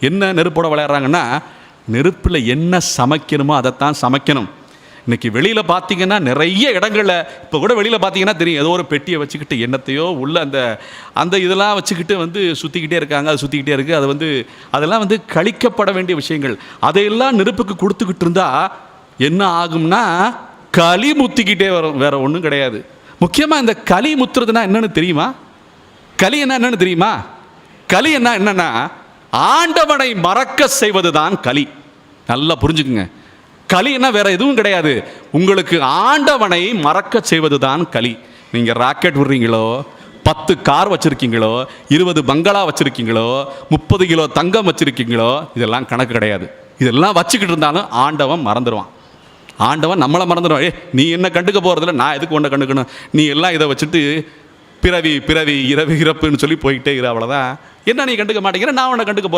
என்ன நெருப்போட விளையாடுறாங்கன்னா, நெருப்பில் என்ன சமைக்கணுமோ அதைத்தான் சமைக்கணும். இன்றைக்கி வெளியில் பார்த்தீங்கன்னா நிறைய இடங்களில், இப்போ கூட வெளியில் பார்த்தீங்கன்னா தெரியும், ஏதோ ஒரு பெட்டியை வச்சுக்கிட்டு என்னத்தையோ உள்ள அந்த இதெல்லாம் வச்சுக்கிட்டு சுற்றிக்கிட்டே இருக்காங்க. அது சுற்றிக்கிட்டே இருக்குது. அதெல்லாம் கழிக்கப்பட வேண்டிய விஷயங்கள். அதையெல்லாம் நெருப்புக்கு கொடுத்துக்கிட்டு இருந்தால் என்ன ஆகும்னா, களி முத்திக்கிட்டே வரும். வேறு ஒன்றும் கிடையாது. முக்கியமாக இந்த களி முத்துறதுனா என்னன்னு தெரியுமா? களி என்னன்னு தெரியுமா? களி என்னன்னா, ஆண்டவனை மறக்க செய்வது தான் களி. நல்லா புரிஞ்சுக்குங்க. களி என்ன வேற எதுவும் கிடையாது. உங்களுக்கு ஆண்டவனை மறக்க செய்வது தான் களி. நீங்கள் ராக்கெட் விடுறீங்களோ, 10 கார் வச்சுருக்கீங்களோ, 20 பங்களா வச்சுருக்கீங்களோ, 30 கிலோ தங்கம் வச்சுருக்கீங்களோ, இதெல்லாம் கணக்கு கிடையாது. இதெல்லாம் வச்சுக்கிட்டு இருந்தாலும் ஆண்டவன் மறந்துடுவான். ஆண்டவன் நம்மளை மறந்துடுவான். நீ என்ன கண்டுக்க போகிறதில்ல, நான் எதுக்கு ஒன்றை கண்டுக்கணும், நீ எல்லாம் இதை வச்சுட்டு பிறவி பிறவி இரவு இறப்புன்னு சொல்லி போயிட்டே இரு, அவ்வளோதான். என்ன நீ கண்டுக்க மாட்டேங்கிற, நான் உன்னை கண்டுக்க போகிறது